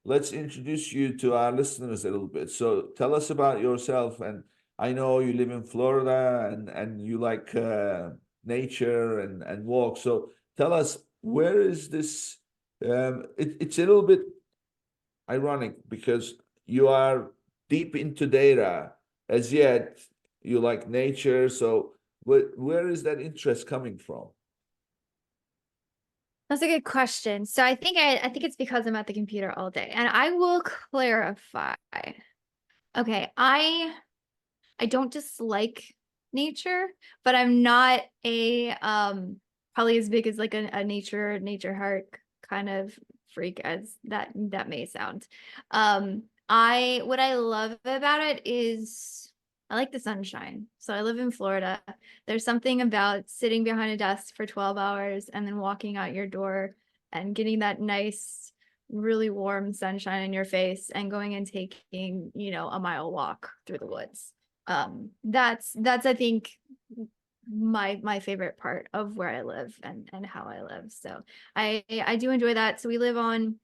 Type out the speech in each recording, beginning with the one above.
let's introduce you to our listeners a little bit. So tell us about yourself. And I know you live in Florida and you like nature and walk. So tell us, where is this? It's a little bit ironic because you are deep into data, as yet you like nature. So where is that interest coming from? That's a good question. So I think it's because I'm at the computer all day. And I will clarify. Okay, I don't dislike nature, but I'm not a probably as big as like a nature heart kind of freak as that may sound. I what I love about it is I like the sunshine. So I live in Florida. There's something about sitting behind a desk for 12 hours and then walking out your door and getting that nice, really warm sunshine in your face and going and taking, a mile walk through the woods. That's I think my favorite part of where I live and how I live. So I do enjoy that. So we live on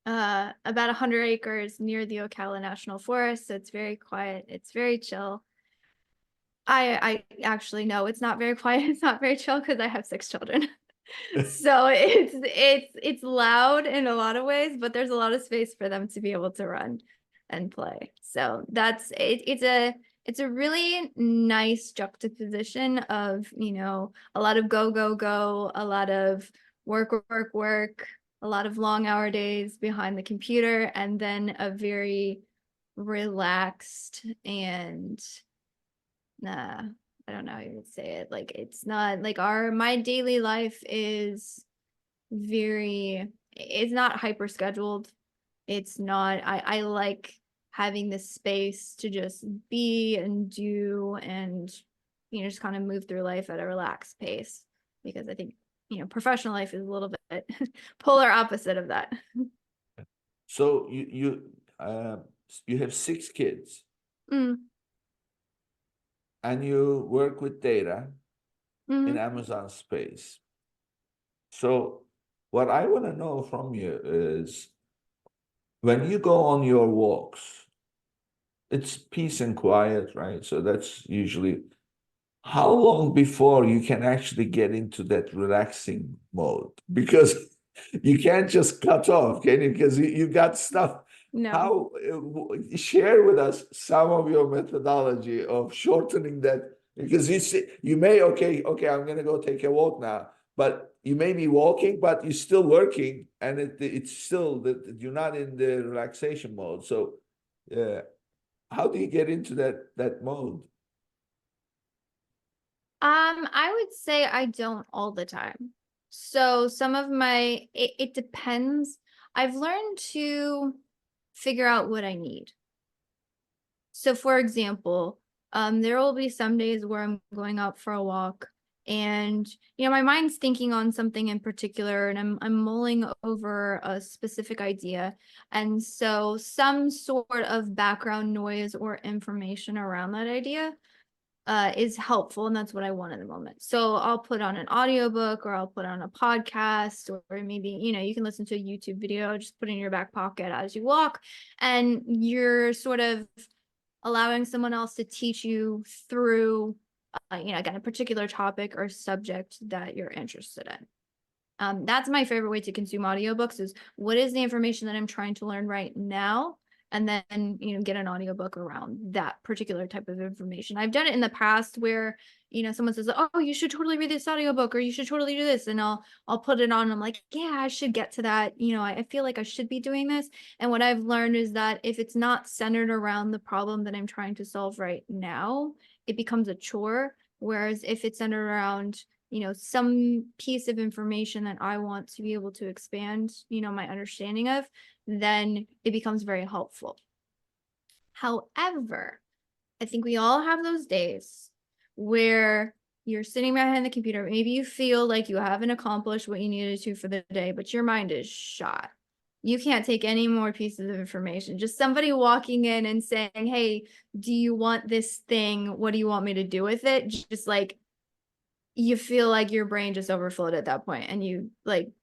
about 100 acres near the Ocala National Forest. So it's very quiet. It's very chill. I actually know it's not very quiet. It's not very chill because I have 6 children. So it's loud in a lot of ways, but there's a lot of space for them to be able to run and play. So that's it. It's a really nice juxtaposition of, a lot of go, go, go, a lot of work, work, work, a lot of long hour days behind the computer, and then a very relaxed and I don't know how you would say it. Like it's not like my daily life is it's not hyper scheduled. It's not I like having the space to just be and do and just kind of move through life at a relaxed pace because I think professional life is a little bit polar opposite of that. So you have 6 kids Mm, and you work with data in mhm. Amazon space. So what I want to know from you is, when you go on your walks, it's peace and quiet, right? So that's usually how long before you can actually get into that relaxing mode? Because you can't just cut off, can you? Because you got stuff. No. How share with us some of your methodology of shortening that? Because you see, you may okay, I'm gonna go take a walk now, but you may be walking, but you're still working, and it's still that you're not in the relaxation mode. So, uh, how do you get into that mode? I would say I don't all the time. So some of it depends. I've learned to figure out what I need. So for example, there will be some days where I'm going out for a walk and my mind's thinking on something in particular and I'm mulling over a specific idea. And so some sort of background noise or information around that idea is helpful, and that's what I want in the moment. So I'll put on an audiobook or I'll put on a podcast, or maybe you can listen to a YouTube video, just put it in your back pocket as you walk, and you're sort of allowing someone else to teach you through again, a particular topic or subject that you're interested in. That's my favorite way to consume audiobooks is what is the information that I'm trying to learn right now? And then, get an audiobook around that particular type of information. I've done it in the past where, someone says, "Oh, you should totally read this audiobook or you should totally do this." And I'll put it on. And I'm like, "Yeah, I should get to that. I feel like I should be doing this." And what I've learned is that if it's not centered around the problem that I'm trying to solve right now, it becomes a chore. Whereas if it's centered around some piece of information that I want to be able to expand, my understanding of, then it becomes very helpful. However, I think we all have those days where you're sitting behind the computer. Maybe you feel like you haven't accomplished what you needed to for the day, but your mind is shot. You can't take any more pieces of information. Just somebody walking in and saying, "Hey, do you want this thing? What do you want me to do with it?" Just like you feel like your brain just overflowed at that point and you're like,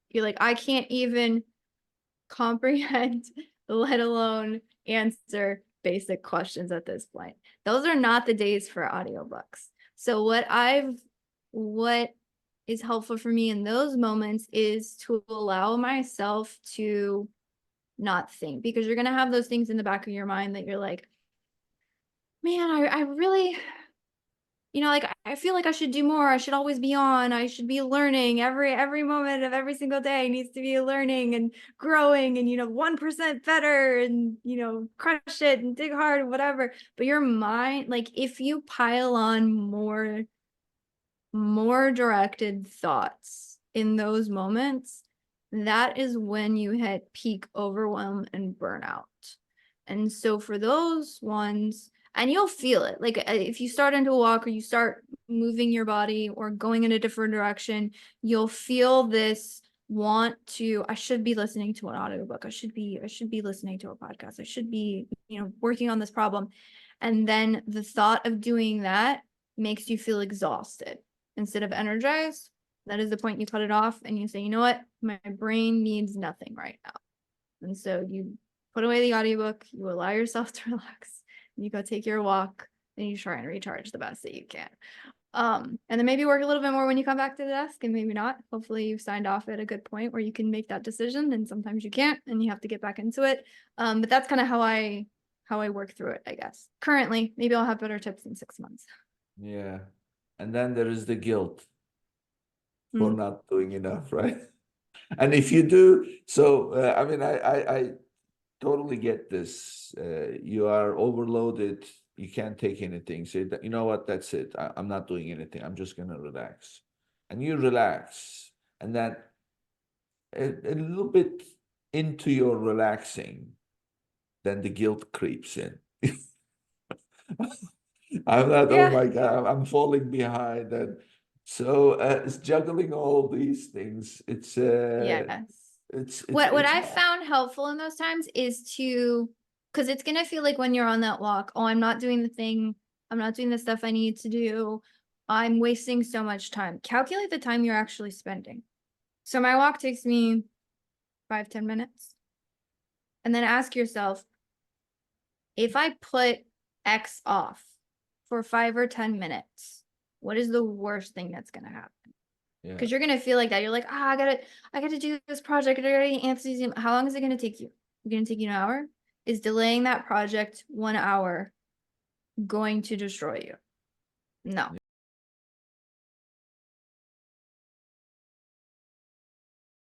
I can't even comprehend, let alone answer basic questions at this point. Those are not the days for audiobooks. So what is helpful for me in those moments is to allow myself to not think, because you're going to have those things in the back of your mind that you're like, man, I really, like I feel like I should do more. I should always be on. I should be learning. Every moment of every single day needs to be learning and growing and 1% better and crush it and dig hard and whatever. But your mind, like if you pile on more directed thoughts in those moments, that is when you hit peak overwhelm and burnout. And so for those ones, and you'll feel it, like if you start into a walk or you start moving your body or going in a different direction, you'll feel this want to, I should be listening to an audiobook. I should be listening to a podcast. I should be, working on this problem. And then the thought of doing that makes you feel exhausted instead of energized. That is the point you cut it off and you say, you know what? My brain needs nothing right now. And so you put away the audiobook, you allow yourself to relax, and you go take your walk, and you try and recharge the best that you can. And then maybe work a little bit more when you come back to the desk, and maybe not. Hopefully you've signed off at a good point where you can make that decision, and sometimes you can't, and you have to get back into it. But that's kind of how I work through it, I guess. Currently, maybe I'll have better tips in 6 months. Yeah. And then there is the guilt for not doing enough, right? And if you do, so I mean, I totally get this. You are overloaded. You can't take anything. Say that, you know what, that's it. I'm not doing anything. I'm just gonna relax. And you relax. And then a little bit into your relaxing, then the guilt creeps in. I'm not, oh Yeah. my God, I'm falling behind. And so it's juggling all these things. It's Yes. What I found helpful in those times is to, because it's gonna feel like when you're on that walk, oh, I'm not doing the thing, I'm not doing the stuff I need to do, I'm wasting so much time. Calculate the time you're actually spending. So my walk takes me 5-10 minutes. And then ask yourself, if I put X off for 5 or 10 minutes, what is the worst thing that's gonna happen? Because you're gonna feel like that. You're like, I gotta do this project. I gotta answer these. How long is it gonna take you? It's gonna take you an hour? Is delaying that project 1 hour going to destroy you? No.